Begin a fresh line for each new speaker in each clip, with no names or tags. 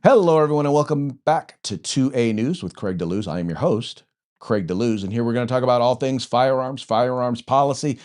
Hello, everyone, and welcome back to 2A News with Craig Deluz. I am your host, Craig Deluz, and here we're going to talk about all things firearms, firearms policy,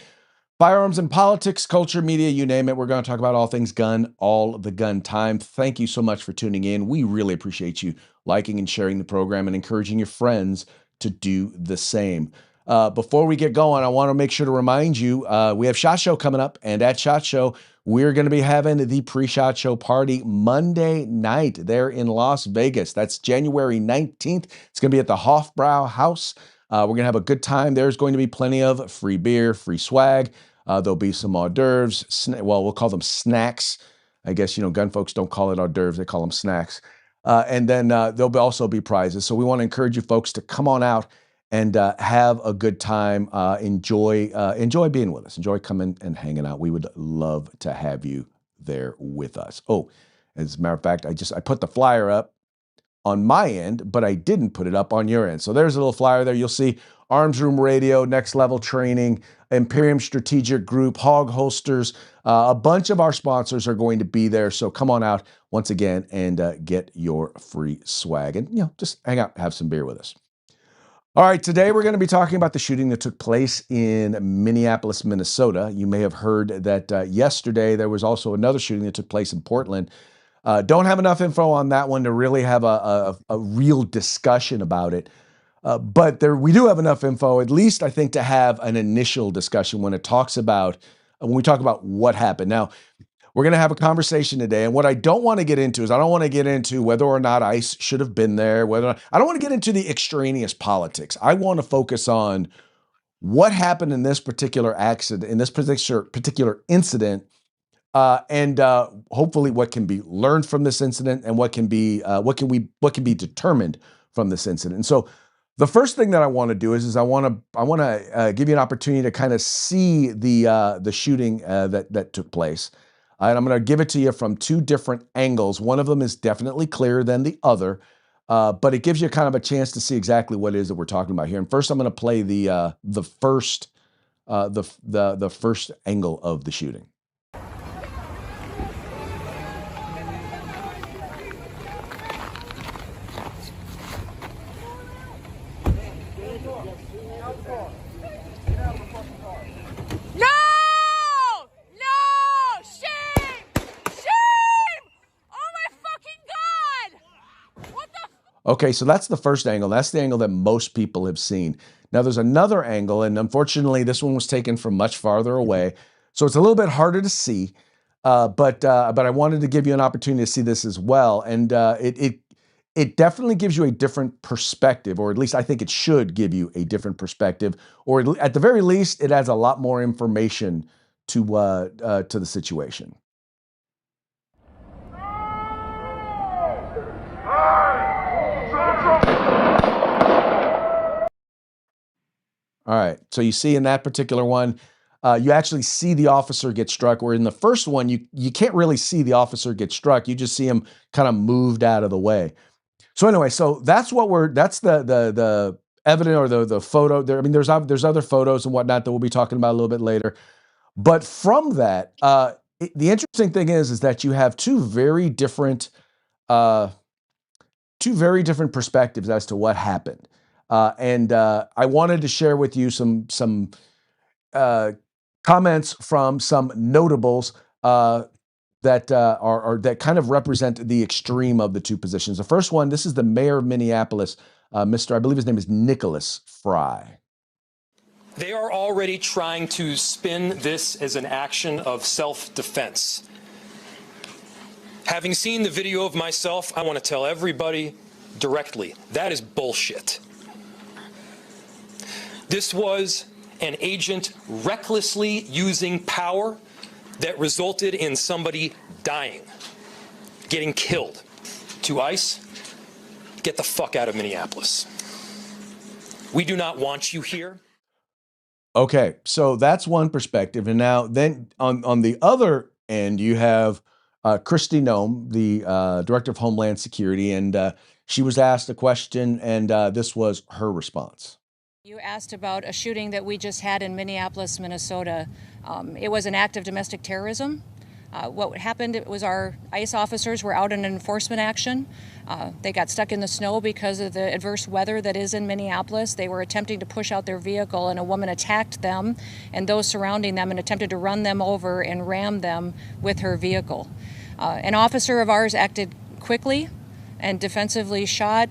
firearms and politics, culture, media, you name it. We're going to talk about all things gun, all the gun time. Thank you so much for tuning in. We really appreciate you liking and sharing the program and encouraging your friends to do the same. Before we get going, I want to make sure to remind you, we have SHOT Show coming up, and at SHOT Show, we're going to be having the pre-SHOT Show party Monday night there in Las Vegas. That's January 19th. It's going to be at the Hofbrau House. We're going to have a good time. There's going to be plenty of free beer, free swag. There'll be some hors d'oeuvres. We'll call them snacks. I guess, gun folks don't call it hors d'oeuvres. They call them snacks. And then there'll also be prizes. So we want to encourage you folks to come on out and have a good time. Enjoy being with us. Enjoy coming and hanging out. We would love to have you there with us. Oh, as a matter of fact, I put the flyer up on my end, but I didn't put it up on your end. So there's a little flyer there. You'll see Arms Room Radio, Next Level Training, Imperium Strategic Group, Hog Holsters. A bunch of our sponsors are going to be there. So come on out once again and get your free swag and, just hang out, have some beer with us. All right, today we're going to be talking about the shooting that took place in Minneapolis, Minnesota. You may have heard that yesterday there was also another shooting that took place in Portland. Don't have enough info on that one to really have a real discussion about it. But we do have enough info, at least I think, to have an initial discussion when we talk about what happened. Now, we're going to have a conversation today, and what I don't want to get into is I don't want to get into whether or not ICE should have been there, I don't want to get into the extraneous politics. I want to focus on what happened in this particular accident, in this particular incident, and hopefully what can be learned from this incident and what can be determined from this incident. And so the first thing that I want to do is I want to give you an opportunity to kind of see the shooting that took place. And I'm going to give it to you from two different angles. One of them is definitely clearer than the other, but it gives you kind of a chance to see exactly what it is that we're talking about here. And first, I'm going to play the first angle of the shooting. Okay, so that's the first angle. That's the angle that most people have seen. Now, there's another angle, and unfortunately, this one was taken from much farther away, so it's a little bit harder to see. But I wanted to give you an opportunity to see this as well, and it definitely gives you a different perspective, or at least I think it should give you a different perspective, or at the very least, it adds a lot more information to the situation. All right, so you see in that particular one, you actually see the officer get struck, where in the first one, you can't really see the officer get struck. You just see him kind of moved out of the way. So anyway, so that's the evidence or the photo there. I mean, there's other photos and whatnot that we'll be talking about a little bit later. But from that, the interesting thing is that you have two very different perspectives as to what happened. And I wanted to share with you some comments from some notables that kind of represent the extreme of the two positions. The first one, this is the mayor of Minneapolis, I believe his name is Nicholas Fry.
They are already trying to spin this as an action of self-defense. Having seen the video of myself, I want to tell everybody directly, that is bullshit. This was an agent recklessly using power that resulted in somebody dying, getting killed. To ICE, get the fuck out of Minneapolis. We do not want you here.
Okay, so that's one perspective. And now then on the other end, you have Kristi Noem, the Director of Homeland Security, and she was asked a question, and this was her response.
You asked about a shooting that we just had in Minneapolis, Minnesota. It was an act of domestic terrorism. What happened was our ICE officers were out in an enforcement action. They got stuck in the snow because of the adverse weather that is in Minneapolis. They were attempting to push out their vehicle, and a woman attacked them and those surrounding them and attempted to run them over and ram them with her vehicle. An officer of ours acted quickly and defensively shot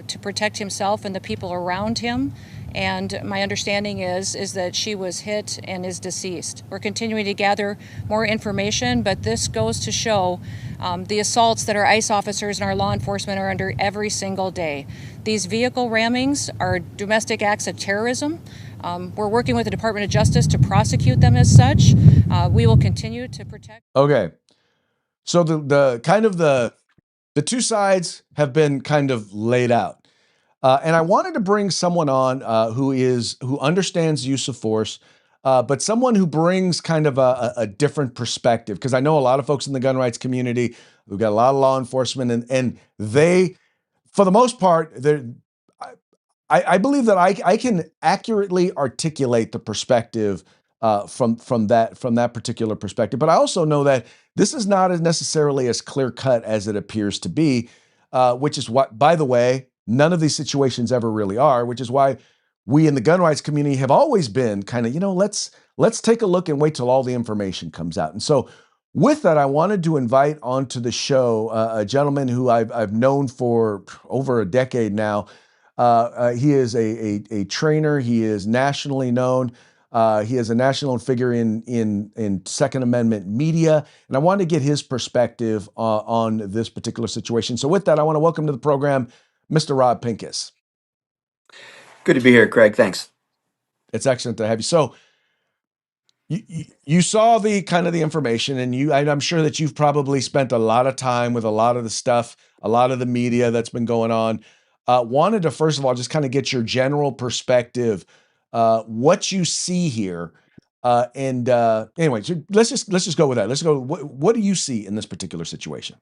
to protect himself and the people around him. And my understanding is that she was hit and is deceased. We're continuing to gather more information, but this goes to show the assaults that our ICE officers and our law enforcement are under every single day. These vehicle rammings are domestic acts of terrorism. We're working with the Department of Justice to prosecute them as such. We will continue to protect.
Okay. So the two sides have been kind of laid out. And I wanted to bring someone on who understands use of force, but someone who brings kind of a different perspective. Because I know a lot of folks in the gun rights community, we've got a lot of law enforcement, and they, for the most part, I believe that I can accurately articulate the perspective from that particular perspective. But I also know that this is not as necessarily as clear cut as it appears to be, which is what, by the way, none of these situations ever really are. Which is why we in the gun rights community have always been kind of, let's take a look and wait till all the information comes out. And so, with that, I wanted to invite onto the show a gentleman who I've known for over a decade now. He is a trainer. He is nationally known. He is a national figure in Second Amendment media, and I wanted to get his perspective on this particular situation. So, with that, I want to welcome to the program Mr. Rob Pincus.
Good to be here, Craig. Thanks.
It's excellent to have you. So, you saw the kind of the information, and I'm sure that you've probably spent a lot of time with a lot of the stuff, a lot of the media that's been going on. Wanted to first of all just kind of get your general perspective, what you see here, and anyway, so let's just go with that. Let's go. What do you see in this particular situation?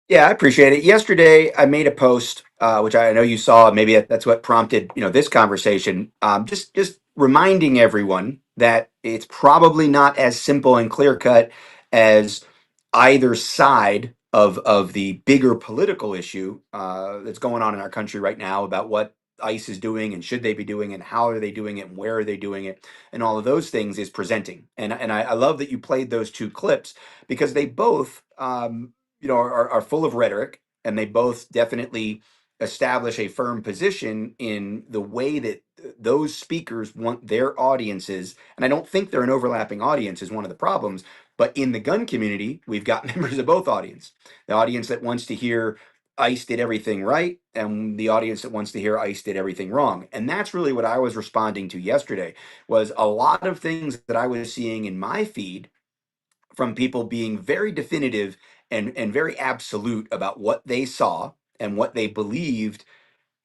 Yeah, I appreciate it. Yesterday, I made a post, which I know you saw. Maybe that's what prompted this conversation. Just reminding everyone that it's probably not as simple and clear cut as either side of the bigger political issue that's going on in our country right now about what ICE is doing and should they be doing and how are they doing it and where are they doing it and all of those things is presenting. And I love that you played those two clips because they both. Are full of rhetoric, and they both definitely establish a firm position in the way that those speakers want their audiences. And I don't think they're an overlapping audience is one of the problems. But in the gun community, we've got members of both audience. The audience that wants to hear ICE did everything right, and the audience that wants to hear ICE did everything wrong. And that's really what I was responding to yesterday was a lot of things that I was seeing in my feed from people being very definitive and very absolute about what they saw and what they believed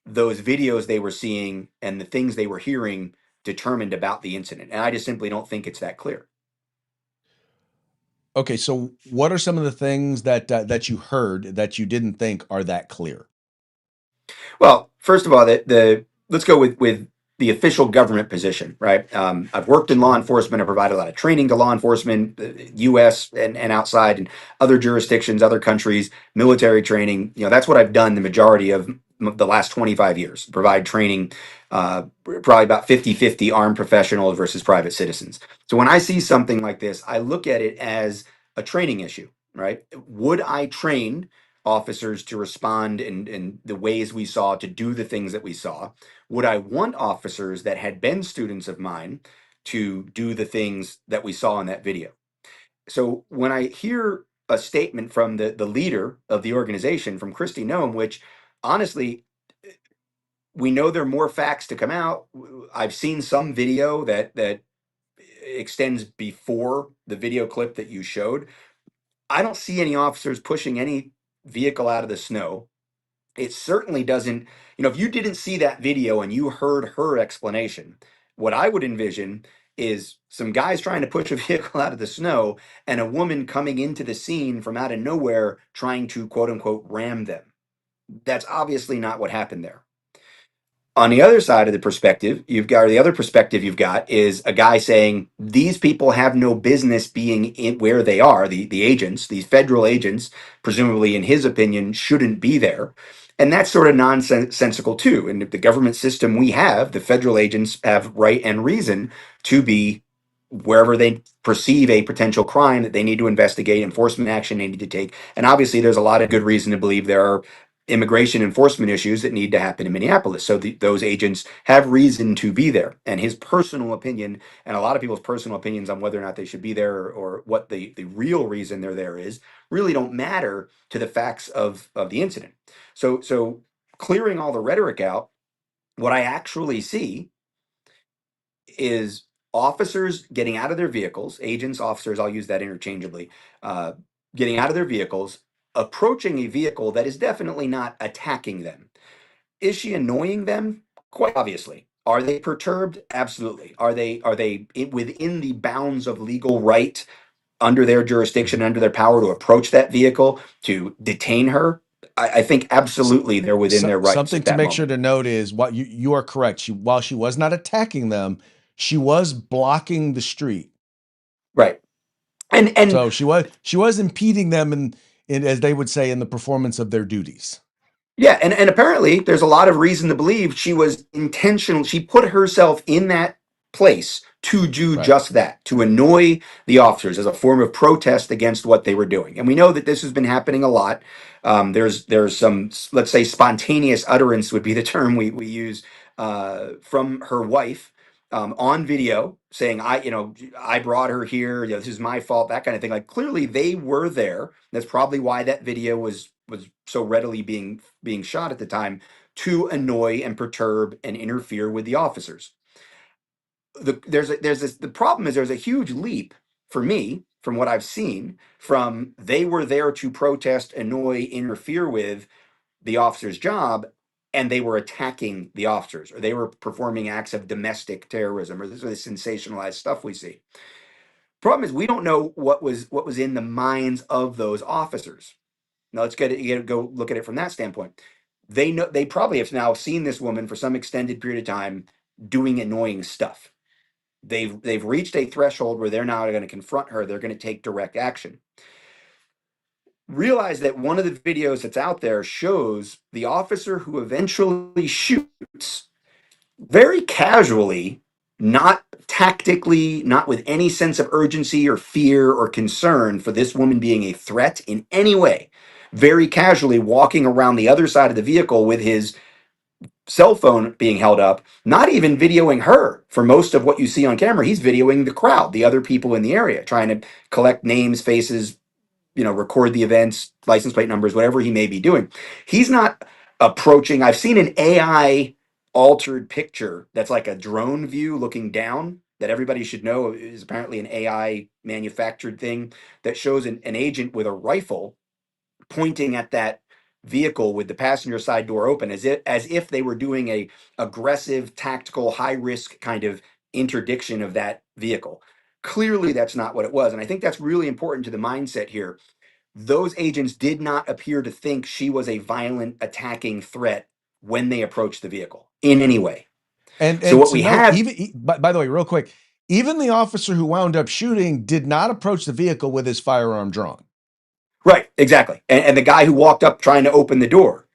those videos they were seeing and the things they were hearing determined about the incident. And I just simply don't think it's that clear.
Okay, so what are some of the things that you heard that you didn't think are that clear?
Well, first of all, the let's go with the official government position, right? I've worked in law enforcement. I provide a lot of training to law enforcement, U.S. and outside, and other jurisdictions, other countries, military training. That's what I've done the majority of the last 25 years. Provide training, probably about 50-50 armed professionals versus private citizens. So when I see something like this, I look at it as a training issue, right? Would I train officers to respond in the ways we saw, to do the things that we saw? Would I want officers that had been students of mine to do the things that we saw in that video? So when I hear a statement from the leader of the organization, from Christy Noem, which honestly, we know there are more facts to come out. I've seen some video that extends before the video clip that you showed. I don't see any officers pushing any vehicle out of the snow. It certainly doesn't, if you didn't see that video and you heard her explanation, what I would envision is some guys trying to push a vehicle out of the snow and a woman coming into the scene from out of nowhere trying to quote unquote ram them. That's obviously not what happened there. On the other side of the perspective, you've got, or the other perspective you've got is a guy saying these people have no business being in where they are. The agents, these federal agents, presumably in his opinion, shouldn't be there. And that's sort of nonsensical too. And the government system we have, the federal agents have right and reason to be wherever they perceive a potential crime that they need to investigate, enforcement action they need to take. And obviously, there's a lot of good reason to believe there are immigration enforcement issues that need to happen in Minneapolis. So those agents have reason to be there. And his personal opinion, and a lot of people's personal opinions on whether or not they should be there, or what the real reason they're there is, really don't matter to the facts of the incident. So clearing all the rhetoric out, what I actually see is officers getting out of their vehicles, agents, officers, I'll use that interchangeably, uh, getting out of their vehicles, approaching a vehicle that is definitely not attacking them. Is she annoying them? Quite obviously. Are they perturbed? Absolutely. Are they within the bounds of legal right, under their jurisdiction, under their power to approach that vehicle, to detain her? I think absolutely they're within their rights
Something
at
to
that
make sure
moment.
to note is what you are correct. While she was not attacking them, she was blocking the street.
Right. And
So she was impeding them in, as they would say, in the performance of their duties.
yeah, and apparently there's a lot of reason to believe she was intentional. She put herself in that place to do
Right.
just that, to annoy the officers as a form of protest against what they were doing. And we know that this has been happening a lot. There's some, let's say, spontaneous utterance would be the term we use, from her wife, on video, saying, I brought her here, this is my fault, that kind of thing. Like, clearly they were there. That's probably why that video was so readily being shot at the time, to annoy and perturb and interfere with the officers. The problem is there's a huge leap for me from what I've seen, from they were there to protest, annoy, interfere with the officer's job, and they were attacking the officers, or they were performing acts of domestic terrorism, or this is the sensationalized stuff we see. Problem is, we don't know what was in the minds of those officers. Now let's get it. You got to go look at it from that standpoint. They probably have now seen this woman for some extended period of time doing annoying stuff. They've reached a threshold where they're now going to confront her. They're going to take direct action. Realize that one of the videos that's out there shows the officer who eventually shoots very casually, not tactically, not with any sense of urgency or fear or concern for this woman being a threat in any way. Very casually walking around the other side of the vehicle with his cell phone being held up, not even videoing her for most of what you see on camera. He's videoing the crowd, the other people in the area, trying to collect names, faces, record the events, license plate numbers, whatever he may be doing. He's not approaching. I've seen an AI altered picture that's like a drone view looking down, that everybody should know is apparently an AI manufactured thing, that shows an agent with a rifle pointing at that vehicle with the passenger side door open, as if they were doing a aggressive, tactical, high risk kind of interdiction of that vehicle. Clearly that's not what it was, and I think that's really important to the mindset here. Those agents did not appear to think she was a violent attacking threat when they approached the vehicle in any way. So
And
what
to
we
note,
have.
even by the way, real quick, even the officer who wound up shooting did not approach the vehicle with his firearm drawn.
Right, exactly. And the guy who walked up trying to open the door.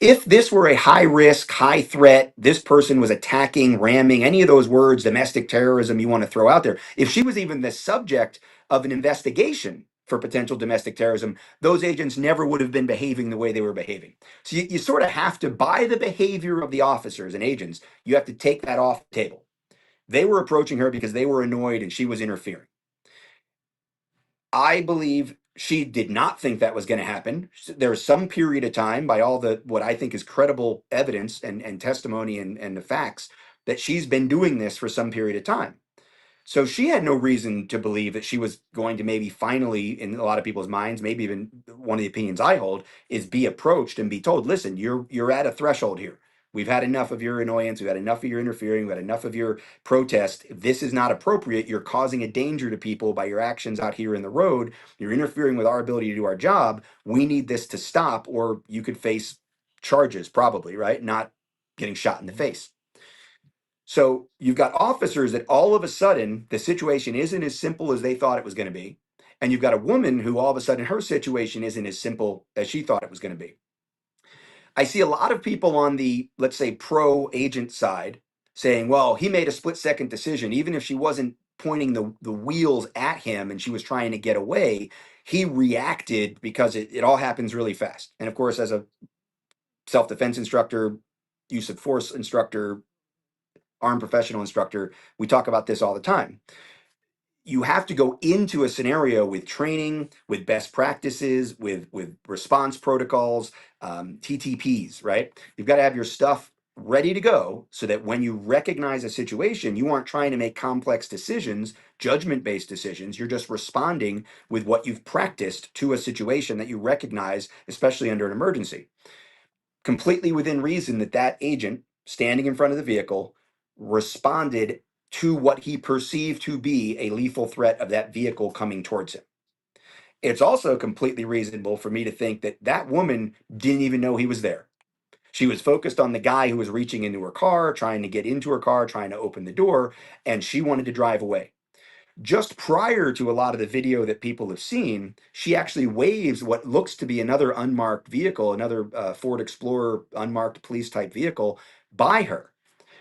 If this were a high risk, high threat, this person was attacking, ramming, any of those words, domestic terrorism you want to throw out there, if she was even the subject of an investigation for potential domestic terrorism, those agents never would have been behaving the way they were behaving. So you sort of have to, by the behavior of the officers and agents, you have to take that off the table. They were approaching her because they were annoyed and she was interfering. I believe she did not think that was going to happen. There was some period of time, by all the what I think is credible evidence and testimony and the facts, that she's been doing this for some period of time. So she had no reason to believe that she was going to, maybe finally, in a lot of people's minds, maybe even one of the opinions I hold, is be approached and be told, listen, you're at a threshold here. We've had enough of your annoyance. We've had enough of your interfering. We've had enough of your protest. This is not appropriate. You're causing a danger to people by your actions out here in the road. You're interfering with our ability to do our job. We need this to stop, or you could face charges, probably, right? Not getting shot in the face. So you've got officers that all of a sudden the situation isn't as simple as they thought it was going to be. And you've got a woman who all of a sudden her situation isn't as simple as she thought it was going to be. I see a lot of people on the, let's say, pro agent side saying, well, he made a split second decision. Even if she wasn't pointing the wheels at him and she was trying to get away, he reacted because it all happens really fast. And of course, as a self defense instructor, use of force instructor, armed professional instructor, we talk about this all the time. You have to go into a scenario with training, with best practices, with response protocols, TTPs, right? You've got to have your stuff ready to go so that when you recognize a situation, you aren't trying to make complex decisions, judgment-based decisions. You're just responding with what you've practiced to a situation that you recognize, especially under an emergency. Completely within reason that that agent standing in front of the vehicle responded to what he perceived to be a lethal threat of that vehicle coming towards him. It's also completely reasonable for me to think that that woman didn't even know he was there. She was focused on the guy who was reaching into her car, trying to get into her car, trying to open the door, and she wanted to drive away. Just prior to a lot of the video that people have seen, she actually waves what looks to be another unmarked vehicle, another Ford Explorer unmarked police type vehicle by her.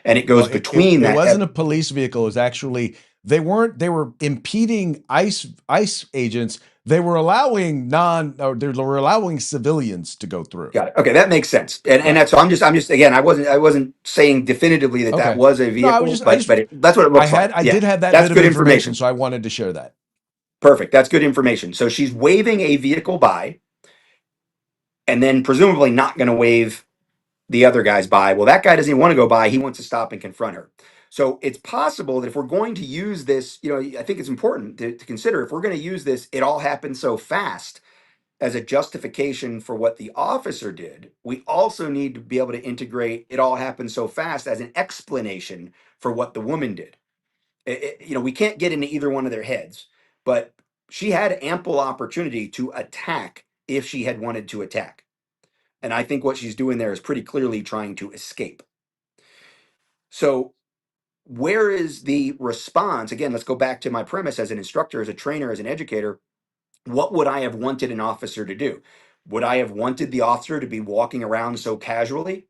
And it
Well,
goes between
it
that.
wasn't a police vehicle. It was actually they were impeding ICE agents. They were allowing they were allowing civilians to go through.
Got it. Okay, that makes sense. And
Right.
that's so I'm just again, I wasn't saying definitively that that
Okay.
was a
No,
vehicle,
I
but
just
that's what it looks like.
I
Yeah,
did have that
that's
bit of
good
information,
information.
so I wanted to share that.
Perfect. That's good information. So she's waving a vehicle by, and then presumably not going to wave the other guys by. Well, that guy doesn't even want to go by. He wants to stop and confront her. So it's possible that if we're going to use this, I think it's important to consider if we're going to use this, it all happened so fast as a justification for what the officer did. We also need to be able to integrate it all happened so fast as an explanation for what the woman did. We can't get into either one of their heads, but she had ample opportunity to attack if she had wanted to attack. And I think what she's doing there is pretty clearly trying to escape. So, where is the response? Again, let's go back to my premise as an instructor, as a trainer, as an educator. What would I have wanted an officer to do? Would I have wanted the officer to be walking around so casually?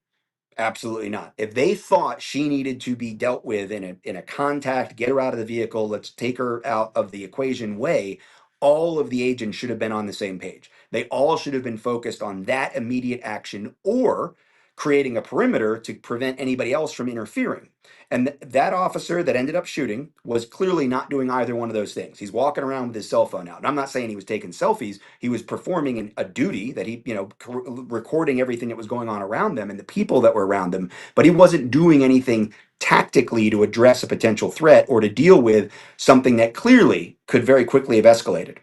Absolutely not. If they thought she needed to be dealt with in a contact, get her out of the vehicle, let's take her out of the equation way, all of the agents should have been on the same page. They all should have been focused on that immediate action or creating a perimeter to prevent anybody else from interfering. And that officer that ended up shooting was clearly not doing either one of those things. He's walking around with his cell phone out. And I'm not saying he was taking selfies. He was performing a duty that he, recording everything that was going on around them and the people that were around them. But he wasn't doing anything tactically to address a potential threat or to deal with something that clearly could very quickly have escalated.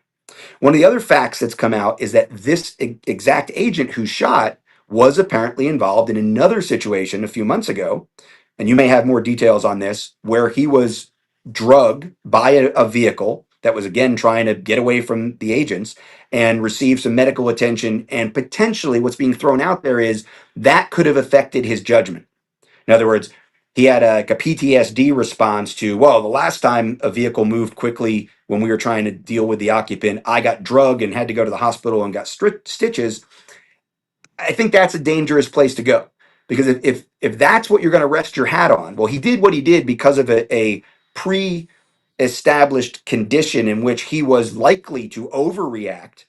One of the other facts that's come out is that this exact agent who shot was apparently involved in another situation a few months ago, and you may have more details on this, where he was drugged by a vehicle that was again trying to get away from the agents and received some medical attention. And potentially what's being thrown out there is that could have affected his judgment. In other words, he had a PTSD response to, well, the last time a vehicle moved quickly when we were trying to deal with the occupant, I got drugged and had to go to the hospital and got stitches. I think that's a dangerous place to go, because if that's what you're going to rest your hat on, well, he did what he did because of a pre-established condition in which he was likely to overreact.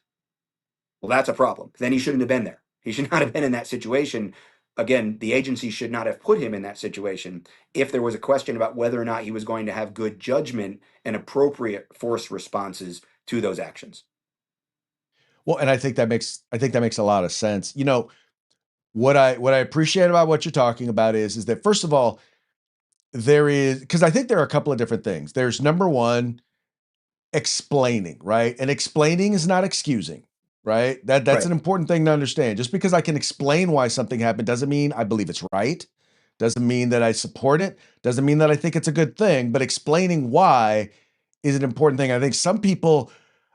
Well, that's a problem. Then he shouldn't have been there. He should not have been in that situation. Again, the agency should not have put him in that situation if there was a question about whether or not he was going to have good judgment and appropriate force responses to those actions.
Well, and I think that makes a lot of sense. What I appreciate about what you're talking about is that first of all, there is because I think there are a couple of different things. There's number one, explaining, right? And explaining is not excusing, right? That's
Right.
an important thing to understand. Just because I can explain why something happened doesn't mean I believe it's right. Doesn't mean that I support it. Doesn't mean that I think it's a good thing. But explaining why is an important thing. I think some people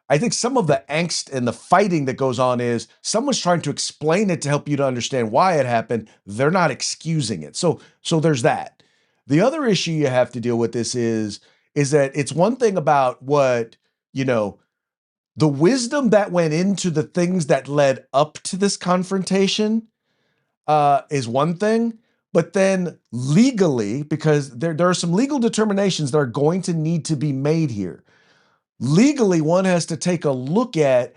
I think some of the angst and the fighting that goes on is someone's trying to explain it to help you to understand why it happened. They're not excusing it. So there's that. The other issue you have to deal with this is that it's one thing about what, you know, the wisdom that went into the things that led up to this confrontation is one thing, but then legally, because there are some legal determinations that are going to need to be made here. Legally, one has to take a look at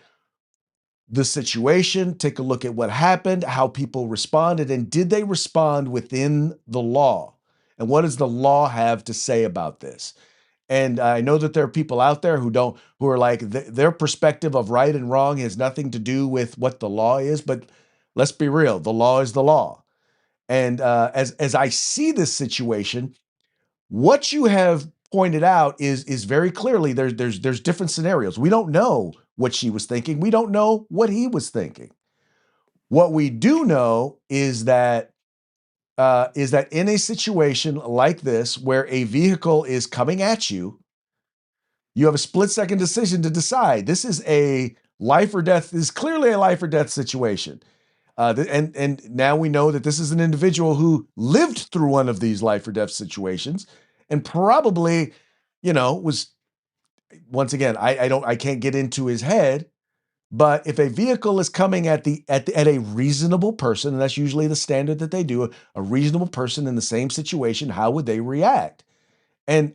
the situation, take a look at what happened, how people responded, and did they respond within the law? And what does the law have to say about this? And I know that there are people out there who are like, their perspective of right and wrong has nothing to do with what the law is. But let's be real, the law is the law. And as I see this situation, what you have pointed out is very clearly there's different scenarios. We don't know what she was thinking. We don't know what he was thinking. What we do know is that in a situation like this, where a vehicle is coming at you, you have a split second decision to decide. This is a life or death. This is clearly a life or death situation. And now we know that this is an individual who lived through one of these life or death situations, and probably, was, once again, I can't get into his head, but if a vehicle is coming at a reasonable person, and that's usually the standard that they do, a reasonable person in the same situation, how would they react? And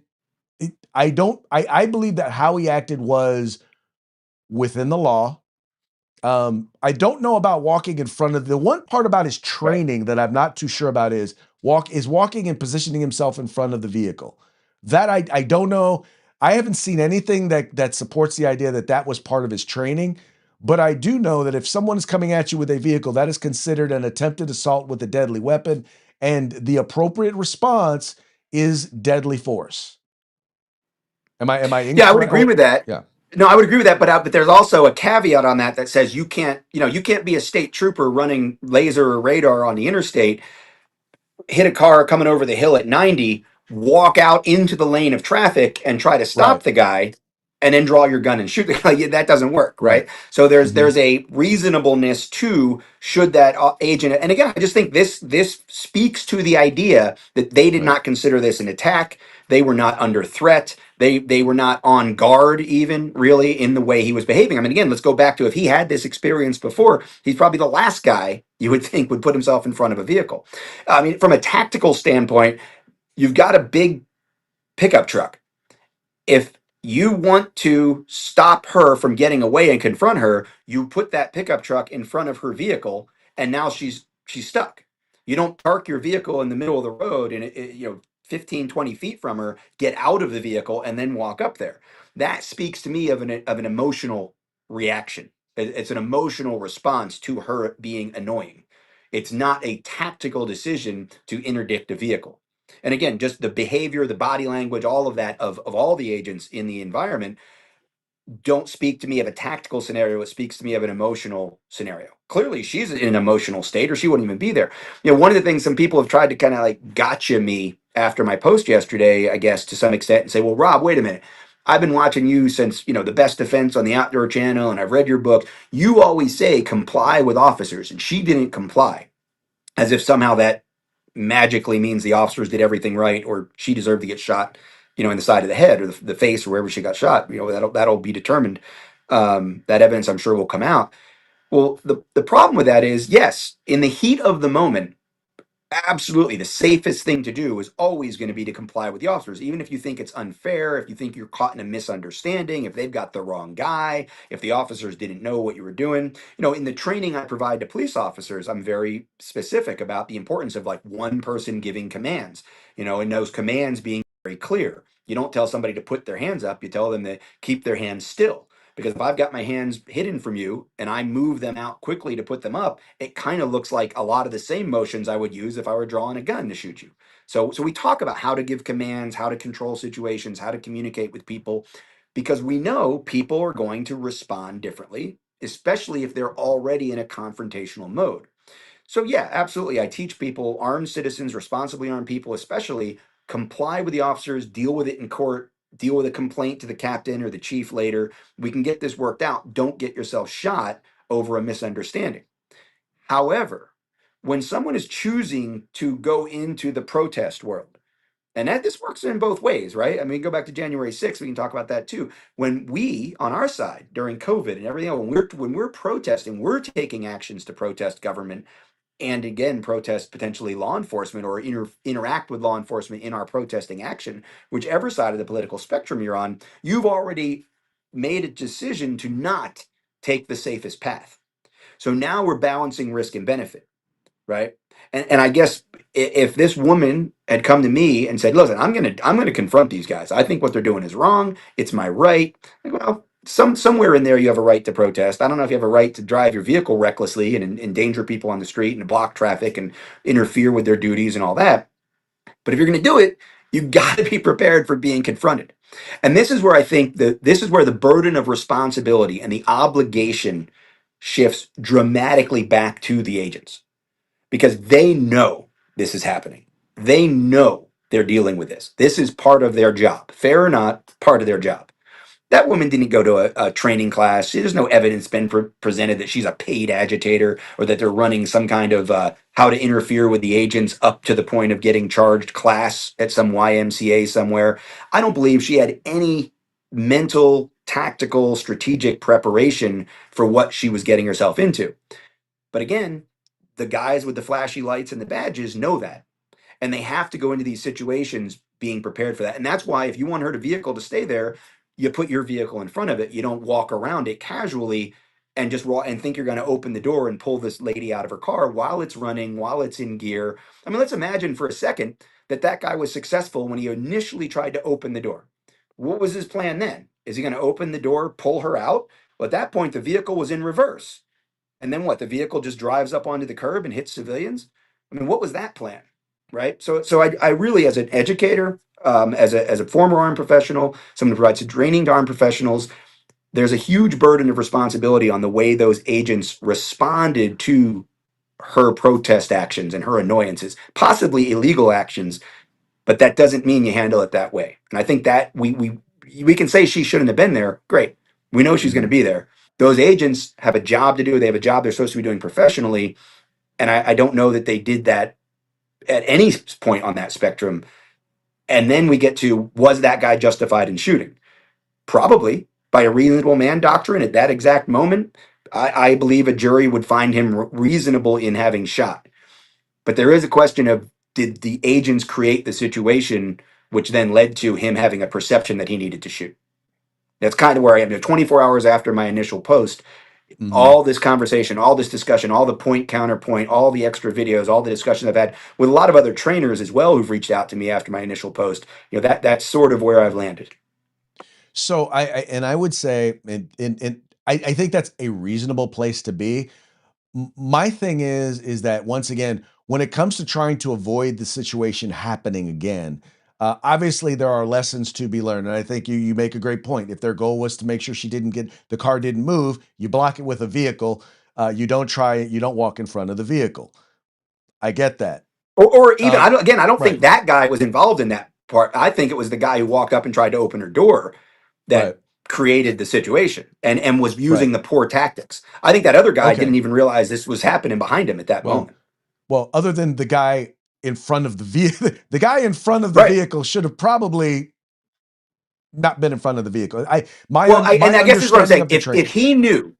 I believe that how he acted was within the law. I don't know about walking in front of the one part about his
Right.
training that I'm not too sure about is walking and positioning himself in front of the vehicle. That I don't know. I haven't seen anything that supports the idea that that was part of his training. But I do know that if someone is coming at you with a vehicle, that is considered an attempted assault with a deadly weapon, and the appropriate response is deadly force. Am I
Yeah, I would
incorrect?
agree
Oh,
with that.
yeah.
No, I would agree with that, but there's also a caveat on that that says you can't be a state trooper running laser or radar on the interstate, hit a car coming over the hill at 90, walk out into the lane of traffic and try to stop
Right.
the guy, and then draw your gun and shoot the guy. Yeah, that doesn't work,
Right.
right? So
Mhm.
there's a reasonableness to should that agent. And again, I just think this speaks to the idea that they did
Right.
not consider this an attack. They were not under threat. They were not on guard even really in the way he was behaving. I mean, again, let's go back to if he had this experience before, he's probably the last guy you would think would put himself in front of a vehicle. I mean, from a tactical standpoint, you've got a big pickup truck. If you want to stop her from getting away and confront her, you put that pickup truck in front of her vehicle, and now she's stuck. You don't park your vehicle in the middle of the road and 15, 20 feet from her, get out of the vehicle, and then walk up there. That speaks to me of an emotional reaction. It's an emotional response to her being annoying. It's not a tactical decision to interdict a vehicle. And again, just the behavior, the body language, all of that of all the agents in the environment don't speak to me of a tactical scenario. It speaks to me of an emotional scenario. Clearly, she's in an emotional state, or she wouldn't even be there. One of the things some people have tried to kind of like gotcha me after my post yesterday, I guess to some extent, and say, "Well, Rob, wait a minute. I've been watching you since the Best Defense on the Outdoor Channel, and I've read your book. You always say comply with officers, and she didn't comply, as if somehow that magically means the officers did everything right or she deserved to get shot in the side of the head or the face or wherever she got shot. That'll be determined. That evidence I'm sure will come out. Well, the problem with that is, yes, in the heat of the moment, absolutely the safest thing to do is always going to be to comply with the officers, even if you think it's unfair, if you think you're caught in a misunderstanding, if they've got the wrong guy, if the officers didn't know what you were doing. In the training I provide to police officers, I'm very specific about the importance of like one person giving commands, and those commands being very clear. You don't tell somebody to put their hands up, you tell them to keep their hands still. Because if I've got my hands hidden from you and I move them out quickly to put them up, it kind of looks like a lot of the same motions I would use if I were drawing a gun to shoot you. So we talk about how to give commands, how to control situations, how to communicate with people, because we know people are going to respond differently, especially if they're already in a confrontational mode. So yeah, absolutely. I teach people, armed citizens, responsibly armed people, especially comply with the officers, deal with it in court, deal with a complaint to the captain or the chief later. We can get this worked out. Don't get yourself shot over a misunderstanding. However, when someone is choosing to go into the protest world, and that this works in both ways, right? I mean, go back to January 6th, we can talk about that too. When we, on our side, during COVID and everything else, when we're protesting, we're taking actions to protest government and again protest potentially law enforcement or interact with law enforcement in our protesting action, whichever side of the political spectrum you're on, you've already made a decision to not take the safest path. So now we're balancing risk and benefit, right? And I guess if this woman had come to me and said, "Listen, I'm gonna confront these guys. I think what they're doing is wrong. It's my right." Like, well, somewhere in there you have a right to protest. I don't know if you have a right to drive your vehicle recklessly and endanger people on the street and block traffic and interfere with their duties and all that. But if you're going to do it, you got to be prepared for being confronted. And this is where I think that this is where the burden of responsibility and the obligation shifts dramatically back to the agents because they know this is happening. They know they're dealing with this. This is part of their job. Fair or not, part of their job. That woman didn't go to a training class. There's no evidence been presented that she's a paid agitator or that they're running some kind of how to interfere with the agents up to the point of getting charged class at some YMCA somewhere. I don't believe she had any mental, tactical, strategic preparation for what she was getting herself into. But again, the guys with the flashy lights and the badges know that. And they have to go into these situations being prepared for that. And that's why if you want her vehicle to stay there, you put your vehicle in front of it. You don't walk around it casually and just and think you're going to open the door and pull this lady out of her car while it's running, while it's in gear. I mean, let's imagine for a second that that guy was successful when he initially tried to open the door. What was his plan then? Is he going to open the door, pull her out? Well, at that point, the vehicle was in reverse. And then what? The vehicle just drives up onto the curb and hits civilians? I mean, what was that plan? Right. So I really, as an educator, as a former armed professional, someone who provides training to armed professionals, there's a huge burden of responsibility on the way those agents responded to her protest actions and her annoyances, possibly illegal actions, but that doesn't mean you handle it that way. And I think that we can say she shouldn't have been there. Great. We know she's going to
Mhm.
be there. Those agents have a job to do. They have a job they're supposed to be doing professionally. And I don't know that they did that at any point on that spectrum. And then we get to, was that guy justified in shooting? Probably by a reasonable man doctrine at that exact moment. I believe a jury would find him reasonable in having shot. But there is a question of, did the agents create the situation which then led to him having a perception that he needed to shoot? That's kind of where I am. 24 hours after my initial post,
Mhm.
all this conversation, all this discussion, all the point counterpoint, all the extra videos, all the discussions I've had with a lot of other trainers as well who've reached out to me after my initial post. That's sort of where I've landed.
So I would say, and I think that's a reasonable place to be. My thing is that once again, when it comes to trying to avoid the situation happening again, obviously there are lessons to be learned, and I think you make a great point. If their goal was to make sure the car didn't move, you block it with a vehicle. You don't try it. You don't walk in front of the vehicle. I get that.
Or even
Um,
I don't think
right,
that guy was involved in that part. I think it was the guy who walked up and tried to open her door
right,
that created the situation and was
right.
using the poor tactics. I think that other guy
Okay.
didn't even realize this was happening behind him at that
Well,
moment.
other than the guy in front of the vehicle, the guy in front of the
Right.
vehicle should have probably not been in front of the vehicle.
Well, and
My
I guess this is what I'm
understanding
saying.
of the
If
training.
he knew,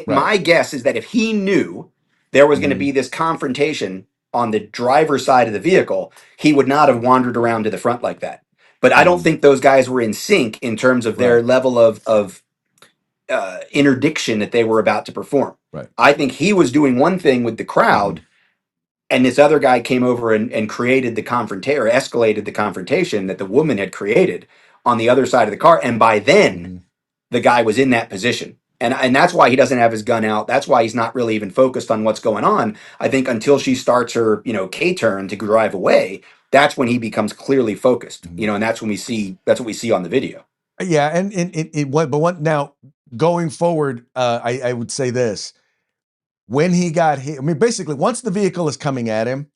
Right.
my guess is that if he knew there was going to
Mhm.
be this confrontation on the driver's side of the vehicle, he would not have wandered around to the front like that. But I don't
Mhm.
think those guys were in sync in terms of their
Right.
level of interdiction that they were about to perform.
Right.
I think he was doing one thing with the
Mhm.
crowd, and this other guy came over and created the confrontation or escalated the confrontation that the woman had created on the other side of the car. And by then,
Mhm.
the guy was in that position. And that's why he doesn't have his gun out. That's why he's not really even focused on what's going on. I think until she starts her, K turn to drive away, that's when he becomes clearly focused.
Mhm.
And that's what we see on the video.
Yeah, and it what but what now going forward, I would say this. When he got hit, I mean, basically, once the vehicle is coming at him,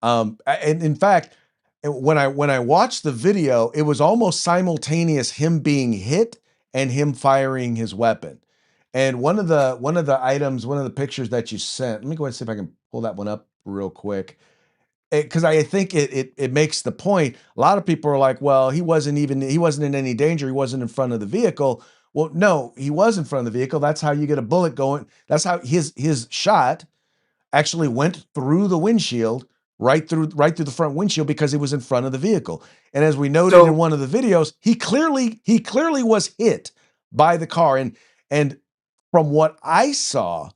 and in fact, when I watched the video, it was almost simultaneous him being hit and him firing his weapon. And one of the pictures that you sent, let me go ahead and see if I can pull that one up real quick. Because I think it makes the point. A lot of people are like, well, he wasn't in any danger. He wasn't in front of the vehicle. Well, no, he was in front of the vehicle. That's how you get a bullet going. That's how his shot actually went through the windshield, right through the front windshield because he was in front of the vehicle. And as we noted in
So
one of the videos, he clearly was hit by the car. And from what I saw,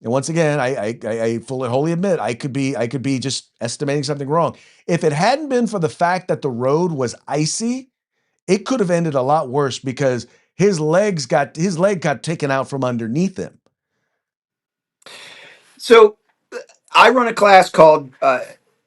and once again, I fully wholly admit I could be just estimating something wrong. If it hadn't been for the fact that the road was icy, it could have ended a lot worse because his leg got taken out from underneath him.
so I run a class called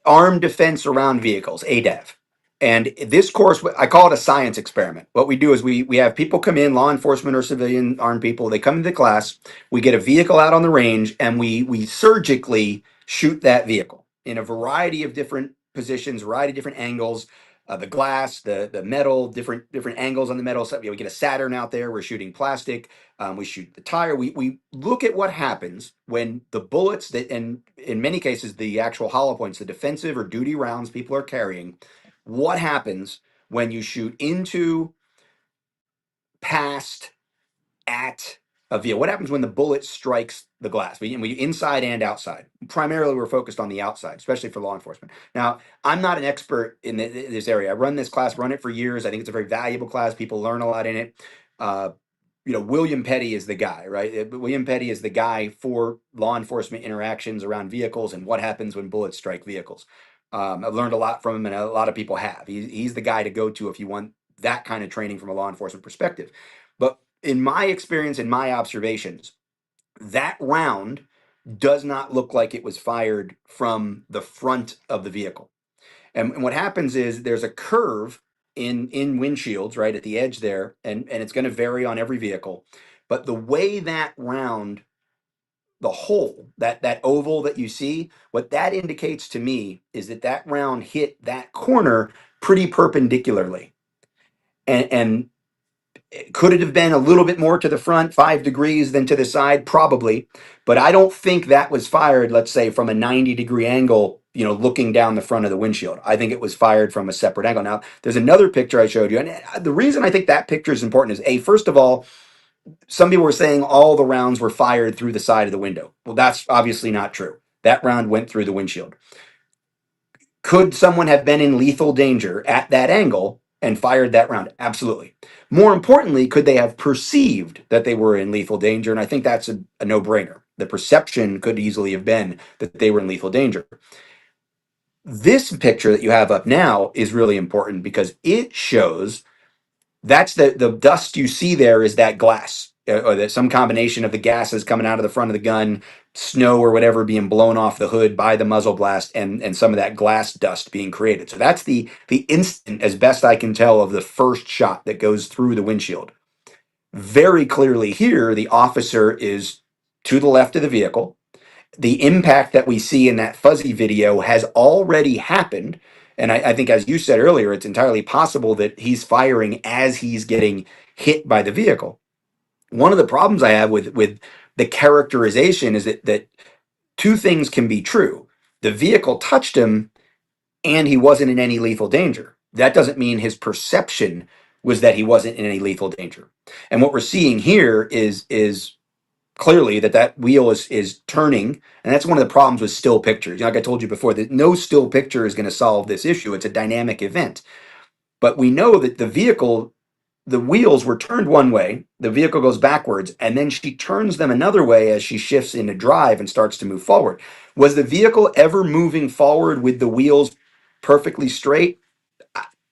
Armed Defense Around Vehicles, ADAV. And this course, I call it a science experiment. What we do is we have people come in, law enforcement or civilian armed people. They come into the class. We get a vehicle out on the range, and we surgically shoot that vehicle in a variety of different positions, variety of different angles. The glass, the metal, different angles on the metal. So we get a Saturn out there. We're shooting plastic. We shoot the tire. We look at what happens when the bullets that, and in many cases, the actual hollow points, the defensive or duty rounds people are carrying. What happens when you shoot into, past, at a vehicle? What happens when the bullet strikes the glass? We inside and outside. Primarily, we're focused on the outside, especially for law enforcement. Now, I'm not an expert in this area. I run this class, run it for years. I think it's a very valuable class. People learn a lot in it. Uh, William Petty is the guy, right? William Petty is the guy for law enforcement interactions around vehicles and what happens when bullets strike vehicles. I've learned a lot from him, and a lot of people have. He's the guy to go to if you want that kind of training from a law enforcement perspective. But in my experience, in my observations, that round does not look like it was fired from the front of the vehicle. And what happens is there's a curve in windshields right at the edge there, and it's going to vary on every vehicle. But the way that round, the hole, that oval that you see, what that indicates to me is that round hit that corner pretty perpendicularly. And could it have been a little bit more to the front, 5 degrees, than to the side? Probably. But I don't think that was fired, let's say, from a 90-degree angle, looking down the front of the windshield. I think it was fired from a separate angle. Now, there's another picture I showed you. And the reason I think that picture is important is, first of all, some people were saying all the rounds were fired through the side of the window. Well, that's obviously not true. That round went through the windshield. Could someone have been in lethal danger at that angle and fired that round? Absolutely. More importantly, could they have perceived that they were in lethal danger? And I think that's a no-brainer. The perception could easily have been that they were in lethal danger. This picture that you have up now is really important because it shows that's the dust you see there is that glass, or that some combination of the gases coming out of the front of the gun, snow or whatever being blown off the hood by the muzzle blast, and some of that glass dust being created. So that's the instant, as best I can tell, of the first shot that goes through the windshield. Very clearly here, the officer is to the left of the vehicle. The impact that we see in that fuzzy video has already happened. And I think, as you said earlier, it's entirely possible that he's firing as he's getting hit by the vehicle. One of the problems I have with the characterization is that two things can be true. The vehicle touched him and he wasn't in any lethal danger. That doesn't mean his perception was that he wasn't in any lethal danger. And what we're seeing here is clearly that wheel is turning, and that's one of the problems with still pictures. Like I told you before, that no still picture is going to solve this issue. It's a dynamic event. But we know that the wheels were turned one way, the vehicle goes backwards, and then she turns them another way as she shifts into drive and starts to move forward. Was the vehicle ever moving forward with the wheels perfectly straight?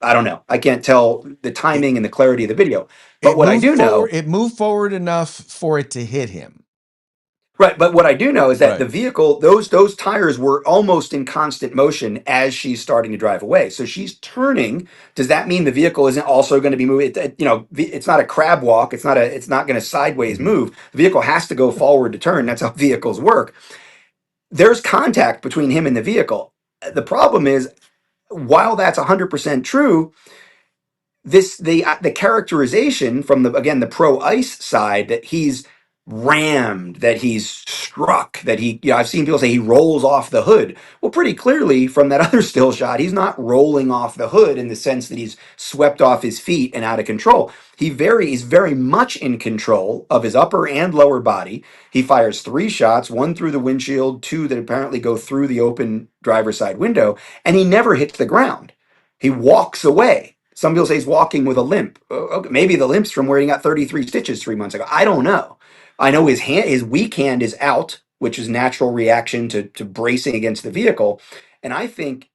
I don't know. I can't tell the timing and the clarity of the video. But
It
what I
moved
do
forward.
know,
It moved forward enough for it to hit him.
right, but what I do know is that the
Right.
vehicle, those tires were almost in constant motion as she's starting to drive away. So she's turning. Does that mean the vehicle isn't also going to be moving? It's not a crab walk. It's not going to sideways
Mhm.
move. The vehicle has to go forward to turn. That's how vehicles work. There's contact between him and the vehicle. The problem is, while that's 100% true, the characterization from the pro ICE side that he's rammed, that he's struck, that I've seen people say he rolls off the hood. Well, pretty clearly from that other still shot, he's not rolling off the hood in the sense that he's swept off his feet and out of control. He's very much in control of his upper and lower body. He fires 3 shots, 1 through the windshield, 2 that apparently go through the open driver's side window, and he never hits the ground. He walks away. Some people say he's walking with a limp. Okay, maybe the limp's from where he got 33 stitches 3 months ago. I don't know. I know his weak hand is out, which is natural reaction to bracing against the vehicle. And I think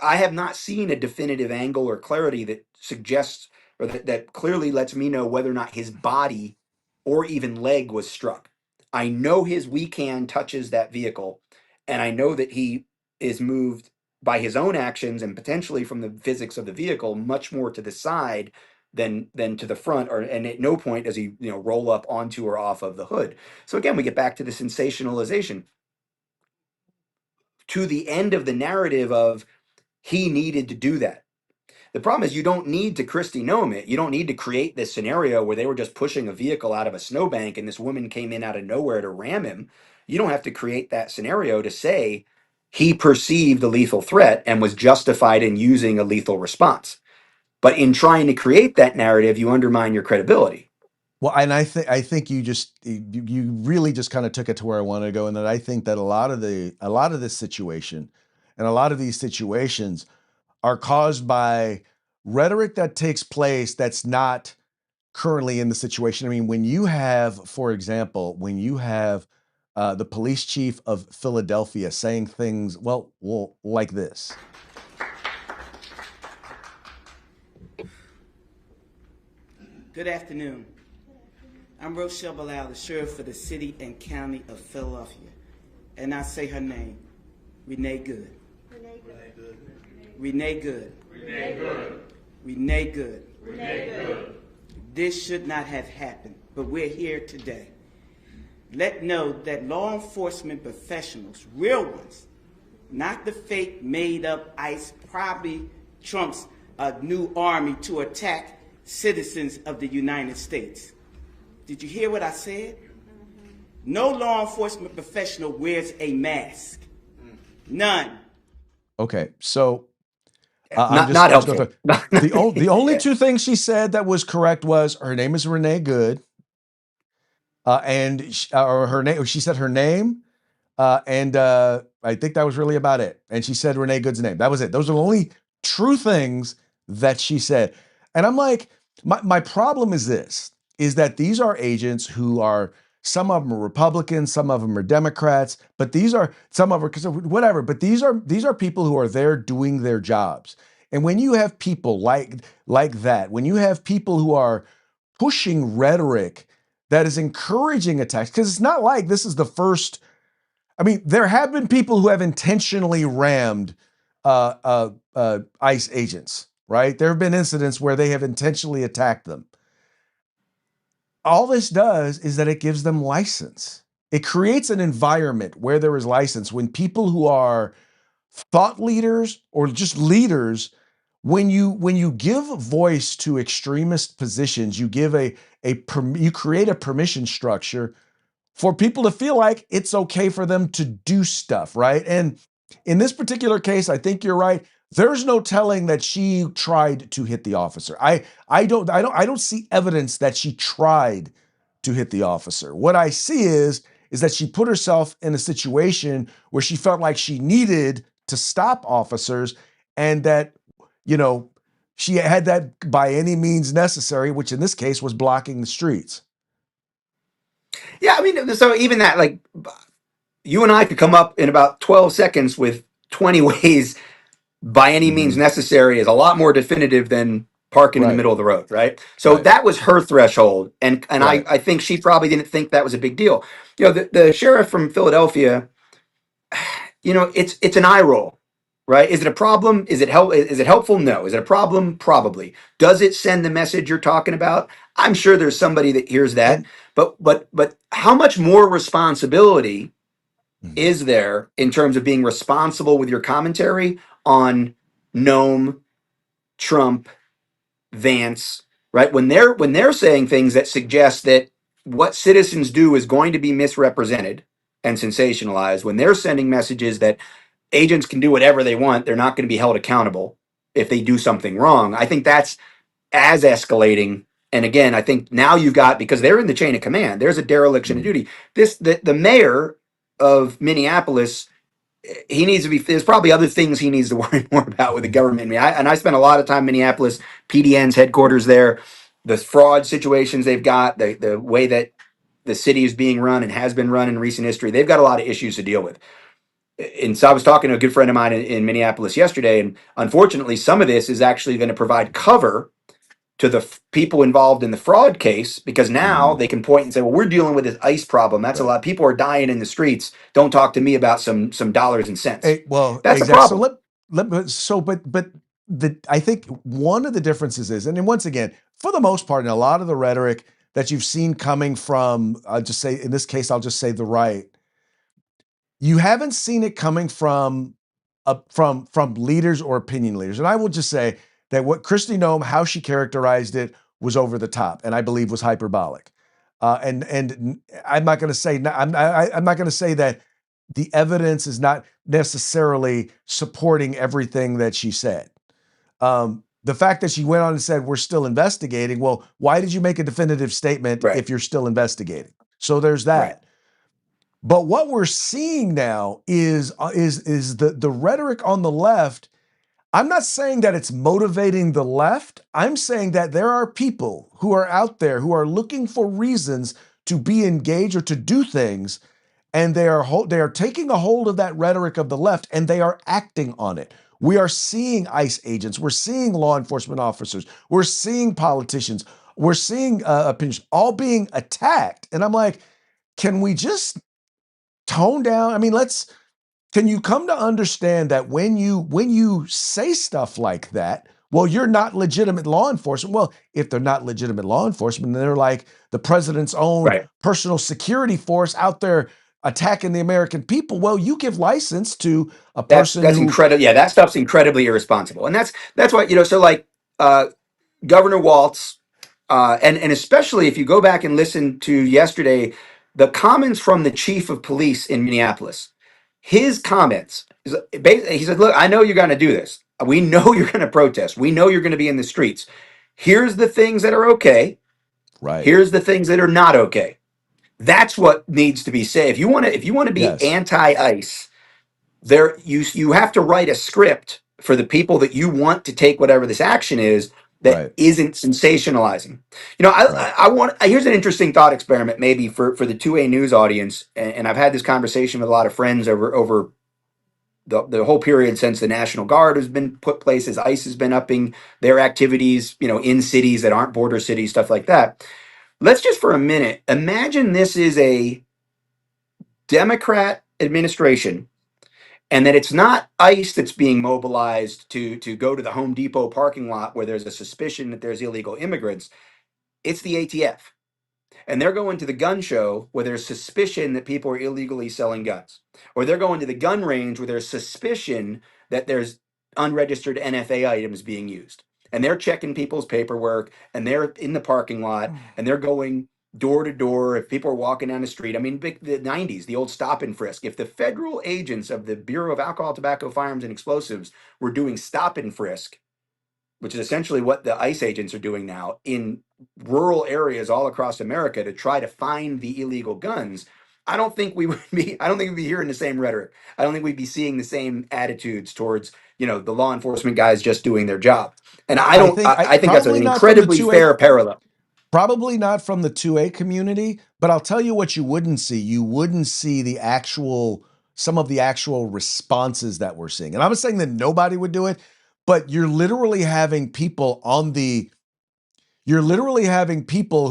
I have not seen a definitive angle or clarity that suggests or that clearly lets me know whether or not his body or even leg was struck. I know his weak hand touches that vehicle, and I know that he is moved by his own actions and potentially from the physics of the vehicle much more to the side than to the front, or and at no point does he roll up onto or off of the hood. So again, we get back to the sensationalization, to the end of the narrative of he needed to do that. The problem is you don't need to Christy Nome it. You don't need to create this scenario where they were just pushing a vehicle out of a snowbank and this woman came in out of nowhere to ram him. You don't have to create that scenario to say he perceived a lethal threat and was justified in using a lethal response. But in trying to create that narrative, you undermine your credibility.
Well, and I think you really just kind of took it to where I wanted to go, and that I think that a lot of this situation and a lot of these situations are caused by rhetoric that takes place that's not currently in the situation. I mean, when you have, for example, when you have the police chief of Philadelphia saying things, well, like this.
Good afternoon. I'm Rochelle Bilal, the sheriff for the city and county of Philadelphia. And I say her name, Renee Good. Renee Good. Renee Good. Renee Good. Renee Good. Renee Good. This should not have happened, but we're here today. Let know that law enforcement professionals, real ones, not the fake made up ICE, probably Trump's new army to attack citizens of the United States. Did you hear what I said? No law enforcement professional wears a mask. None.
Okay, so
Not helpful.
The only 2 things she said that was correct was her name is Renee Good, or her name. She said her name, and I think that was really about it. And she said Renee Good's name. That was it. Those are the only true things that she said. And I'm like, my problem is this: is that these are agents who are, some of them are Republicans, some of them are Democrats, but these are some of them because whatever. But these are people who are there doing their jobs. And when you have people like that, when you have people who are pushing rhetoric that is encouraging attacks, because it's not like this is the first. I mean, there have been people who have intentionally rammed ICE agents, right? There have been incidents where they have intentionally attacked them. All this does is that it gives them license. It creates an environment where there is license when people who are thought leaders or just leaders, when you give voice to extremist positions, you give you create a permission structure for people to feel like it's okay for them to do stuff, right? And in this particular case, I think you're right. There's no telling that she tried to hit the officer. I don't see evidence that she tried to hit the officer. What I see is that she put herself in a situation where she felt like she needed to stop officers, and that, she had that by any means necessary, which in this case was blocking the streets.
Yeah, I mean, so even that, like, you and I could come up in about 12 seconds with 20 ways by any means
Mhm.
necessary is a lot more definitive than parking in the
Right,
middle of the road, right? So
right,
that was her threshold, and
right.
I think she probably didn't think that was a big deal. The sheriff from Philadelphia, it's an eye roll, right? Is it a problem? Is it helpful? No. Is it a problem? Probably. Does it send the message you're talking about? I'm sure there's somebody that hears that,
And
but how much more responsibility
Mhm.
is there in terms of being responsible with your commentary on Noam, Trump, Vance, right? When they're saying things that suggest that what citizens do is going to be misrepresented and sensationalized, when they're sending messages that agents can do whatever they want, they're not going to be held accountable if they do something wrong. I think that's as escalating. And again, I think now you've got, because they're in the chain of command, there's a dereliction of duty. The mayor of Minneapolis, he needs to be, there's probably other things he needs to worry more about with the government. I spent a lot of time in Minneapolis, PDN's headquarters there, the fraud situations they've got, the way that the city is being run and has been run in recent history. They've got a lot of issues to deal with. And so I was talking to a good friend of mine in Minneapolis yesterday, and unfortunately, some of this is actually going to provide cover to the people involved in the fraud case, because now they can point and say, well, we're dealing with this ICE problem. That's a
Right.
lot. People are dying in the streets. Don't talk to me about some dollars and cents.
Well,
That's a
exactly. So
problem.
but I think one of the differences is, and then once again, for the most part, in a lot of the rhetoric that you've seen coming from, just say in this case, I'll just say the right, you haven't seen it coming from from leaders or opinion leaders. And I will just say that what Kristi Noem, how she characterized it, was over the top, and I believe was hyperbolic. And I'm not going to say I'm not going to say that the evidence is not necessarily supporting everything that she said. The fact that she went on and said we're still investigating. Well, why did you make a definitive statement
Right.
if you're still investigating? So there's that.
Right.
But what we're seeing now is the rhetoric on the left. I'm not saying that it's motivating the left. I'm saying that there are people who are out there who are looking for reasons to be engaged or to do things, and they are taking a hold of that rhetoric of the left and they are acting on it. We are seeing ICE agents, we're seeing law enforcement officers, we're seeing politicians, we're seeing opinions all being attacked, and I'm like, can we just tone down? I mean, can you come to understand that when you say stuff like that, well, you're not legitimate law enforcement. Well, if they're not legitimate law enforcement, then they're like the president's own
Right.
personal security force out there attacking the American people. Well, you give license to a person
That's
who,
incredible. Yeah, that stuff's incredibly irresponsible. And that's why, so like Governor Waltz, and especially if you go back and listen to yesterday, the comments from the chief of police in Minneapolis, his comments, he said, look, I know you're going to do this. We know you're going to protest. We know you're going to be in the streets. Here's the things that are okay.
right?
Here's the things that are not okay. That's what needs to be said. If you want to be
Yes,
anti-ICE, you have to write a script for the people that you want to take whatever this action is that
right,
isn't sensationalizing.
right.
Here's an interesting thought experiment maybe for the 2A news audience, and I've had this conversation with a lot of friends over the whole period since the National Guard has been put places, ICE has been upping their activities, in cities that aren't border cities, stuff like that. Let's just for a minute imagine this is a Democrat administration, and that it's not ICE that's being mobilized to go to the Home Depot parking lot where there's a suspicion that there's illegal immigrants. It's the ATF. And they're going to the gun show where there's suspicion that people are illegally selling guns. Or they're going to the gun range where there's suspicion that there's unregistered NFA items being used. And they're checking people's paperwork, and they're in the parking lot, and they're going door to door. If people are walking down the street, I mean, the 90s, the old stop and frisk. If the federal agents of the Bureau of Alcohol, Tobacco, Firearms, and Explosives were doing stop and frisk, which is essentially what the ICE agents are doing now in rural areas all across America to try to find the illegal guns, I don't think we'd be hearing the same rhetoric. I don't think we'd be seeing the same attitudes towards, the law enforcement guys just doing their job. And I think that's an
Probably not from the
incredibly
2A.
fair parallel.
Probably not from the 2A community, but I'll tell you what you wouldn't see. You wouldn't see some of the actual responses that we're seeing. And I'm not saying that nobody would do it, but you're literally having people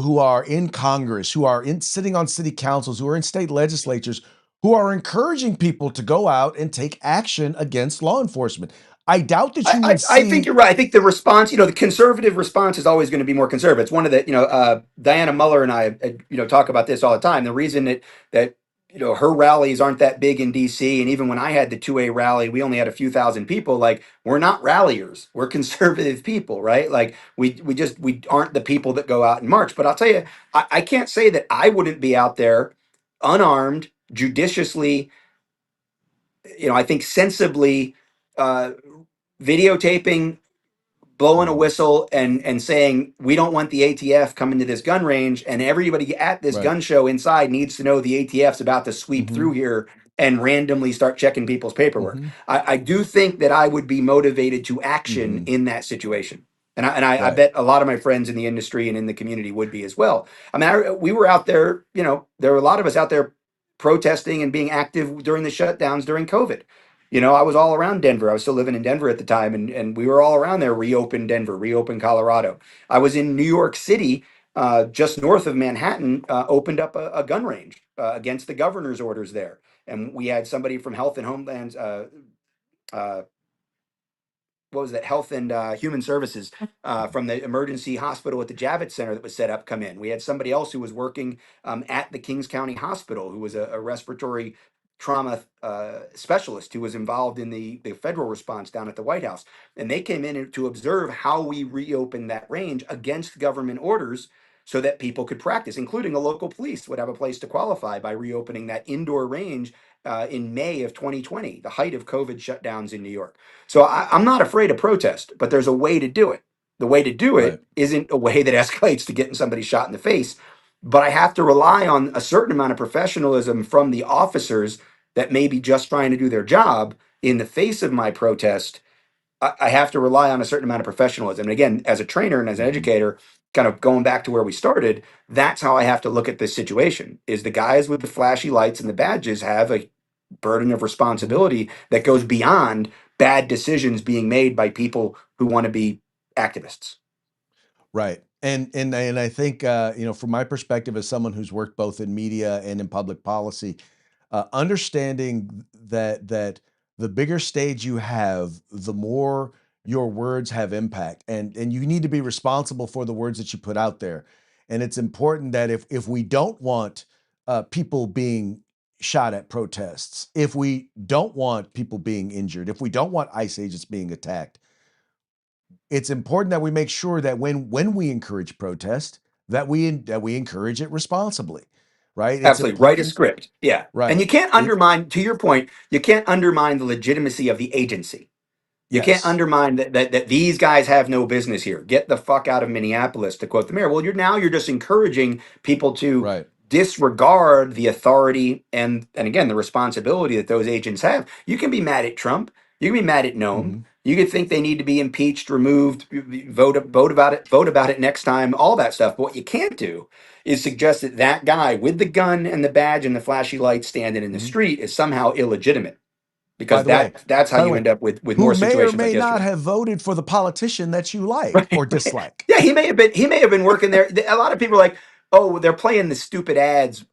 who are in Congress, who are sitting on city councils, who are in state legislatures, who are encouraging people to go out and take action against law enforcement. I doubt that you would
I think
see.
you're right. I think the response, the conservative response is always going to be more conservative. It's one of the, Diana Muller and I, talk about this all the time. The reason that her rallies aren't that big in DC. And even when I had the 2A rally, we only had a few thousand people. Like, we're not ralliers. We're conservative people, right? Like, we aren't the people that go out and march. But I'll tell you, I can't say that I wouldn't be out there unarmed, judiciously, I think sensibly, uh, videotaping, blowing a
Mhm.
whistle and saying we don't want the ATF coming to this gun range, and everybody at this
Right.
gun show inside needs to know the ATF's about to sweep
Mhm.
through here and randomly start checking people's paperwork.
Mhm.
I do think that I would be motivated to action
Mhm.
in that situation. And I
Right.
bet a lot of my friends in the industry and in the community would be as well. I mean, we were out there, there were a lot of us out there protesting and being active during the shutdowns during COVID. I was all around Denver. I was still living in Denver at the time, and we were all around there. Reopen Denver, reopen Colorado. I was in New York City, just north of Manhattan, opened up a gun range against the governor's orders there, and we had somebody from Health and Homelands. Uh, what was that, Health and Human Services, from the emergency hospital at the Javits Center that was set up, come in. We had somebody else who was working at the Kings County Hospital, who was a respiratory trauma specialist who was involved in the federal response down at the White House. And they came in to observe how we reopened that range against government orders so that people could practice, including the local police would have a place to qualify by reopening that indoor range in May of 2020, the height of COVID shutdowns in New York. So I'm not afraid of protest, but there's a way to do it. The way to do
Right.
it isn't a way that escalates to getting somebody shot in the face, but I have to rely on a certain amount of professionalism from the officers that may be just trying to do their job in the face of my protest. I have to rely on a certain amount of professionalism. And again, as a trainer and as an
Mhm.
educator, kind of going back to where we started, that's how I have to look at this situation. Is the guys with the flashy lights and the badges have a burden of
Mhm.
responsibility that goes beyond bad decisions being made by people who want to be activists.
Right. And I think from my perspective as someone who's worked both in media and in public policy, understanding that the bigger stage you have, the more your words have impact, and you need to be responsible for the words that you put out there. And it's important that if we don't want people being shot at protests, if we don't want people being injured, if we don't want ICE agents being attacked, it's important that we make sure that when we encourage protest, that we encourage it responsibly, right? It's
Absolutely. Write a
important,
script. Yeah. And
right?
you can't
It
undermine, to your point, you can't undermine the legitimacy of the agency. You can't
Yes.
undermine that these guys have no business here. Get the fuck out of Minneapolis, to quote the mayor. Well, you're just encouraging people to
Right.
disregard the authority and again the responsibility that those agents have. You can be mad at Trump. You can be mad at Nome.
Mhm.
You could think they need to be impeached, removed, vote about it next time, all that stuff. But what you can't do is suggest that that guy with the gun and the badge and the flashy lights standing in the
Mhm.
street is somehow illegitimate,
By
because
the way
that's how
by the
you
way,
end up with
who
more
may or
situations like
may not
yesterday.
have voted for the politician that you like
Right,
or
right.
dislike.
Yeah, he may have been working there. A lot of people are like, oh, they're playing the stupid ads,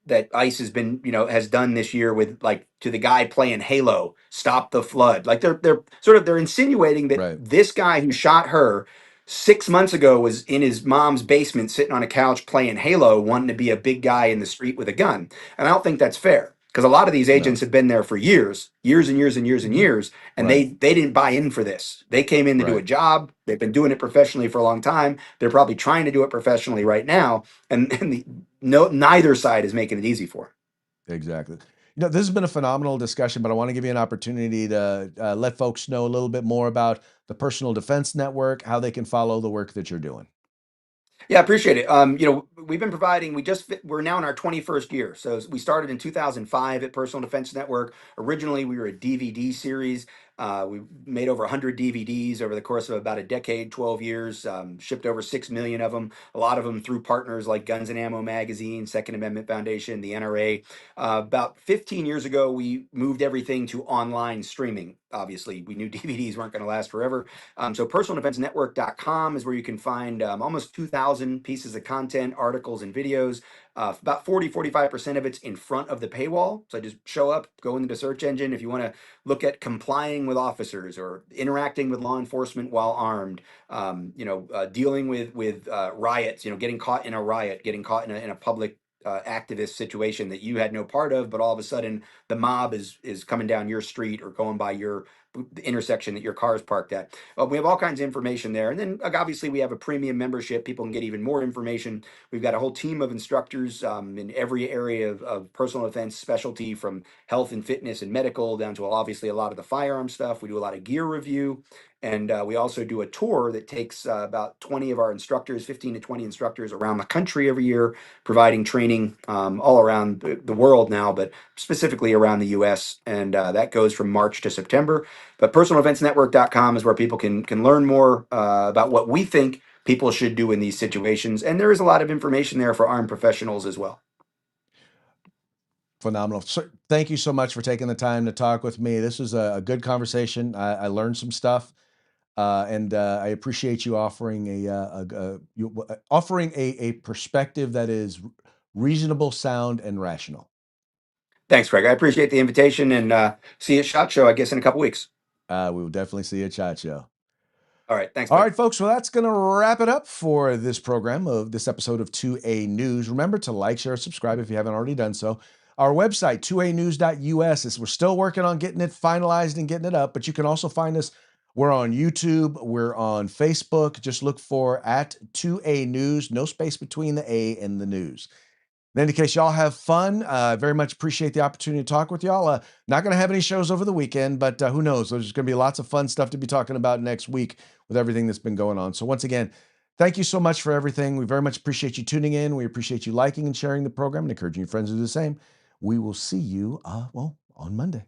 that ICE has done this year with, like, to the guy playing Halo, Stop the Flood. Like, they're insinuating that
Right.
this guy who shot her 6 months ago was in his mom's basement sitting on a couch playing Halo, wanting to be a big guy in the street with a gun. And I don't think that's fair, because a lot of these agents
No.
have been there for years and years and years and
Mhm.
years, and
Right.
they didn't buy in for this. They came in to do a
Right.
job. They've been doing it professionally for a long time. They're probably trying to do it professionally right now, and no, neither side is making it easy for 'em.
Exactly. This has been a phenomenal discussion, but I want to give you an opportunity to let folks know a little bit more about the Personal Defense Network, how they can follow the work that you're doing.
Yeah, I appreciate it. We've been providing. We're now in our 21st year. So we started in 2005 at Personal Defense Network. Originally, we were a DVD series. We made over 100 DVDs over the course of about a decade, 12 years. Shipped over 6 million of them. A lot of them through partners like Guns and Ammo Magazine, Second Amendment Foundation, the NRA. About 15 years ago, we moved everything to online streaming. Obviously, we knew DVDs weren't going to last forever. So personaldefensenetwork.com is where you can find almost 2,000 pieces of content, articles, and videos. About 45% of it's in front of the paywall. So just show up, go into the search engine. If you want to look at complying with officers or interacting with law enforcement while armed, dealing with riots, getting caught in a riot, getting caught in a public activist situation that you had no part of, but all of a sudden the mob is coming down your street or going by the intersection that your car is parked at. We have all kinds of information there. And then obviously we have a premium membership. People can get even more information. We've got a whole team of instructors in every area of personal defense specialty, from health and fitness and medical down to obviously a lot of the firearm stuff. We do a lot of gear review. And we also do a tour that takes about 20 of our instructors, 15 to 20 instructors around the country every year, providing training all around the world now, but specifically around the US. And that goes from March to September. But personaldefensenetwork.com is where people can learn more about what we think people should do in these situations. And there is a lot of information there for armed professionals as well.
Phenomenal. So, thank you so much for taking the time to talk with me. This was a good conversation. I learned some stuff. And I appreciate you offering a perspective that is reasonable, sound, and rational.
Thanks, Craig. I appreciate the invitation, and see you at SHOT Show, I guess, in a couple weeks.
We will definitely see you at SHOT Show.
All right. Thanks,
All
buddy.
right, folks. Well, that's going to wrap it up for this program of this episode of 2A News. Remember to like, share, subscribe if you haven't already done so. Our website, 2anews.us, we're still working on getting it finalized and getting it up, but you can also find us. We're on YouTube. We're on Facebook. Just look for at 2A News, no space between the A and the news. In any case, y'all have fun. Very much appreciate the opportunity to talk with y'all. Not going to have any shows over the weekend, but who knows? There's going to be lots of fun stuff to be talking about next week with everything that's been going on. So once again, thank you so much for everything. We very much appreciate you tuning in. We appreciate you liking and sharing the program and encouraging your friends to do the same. We will see you, on Monday.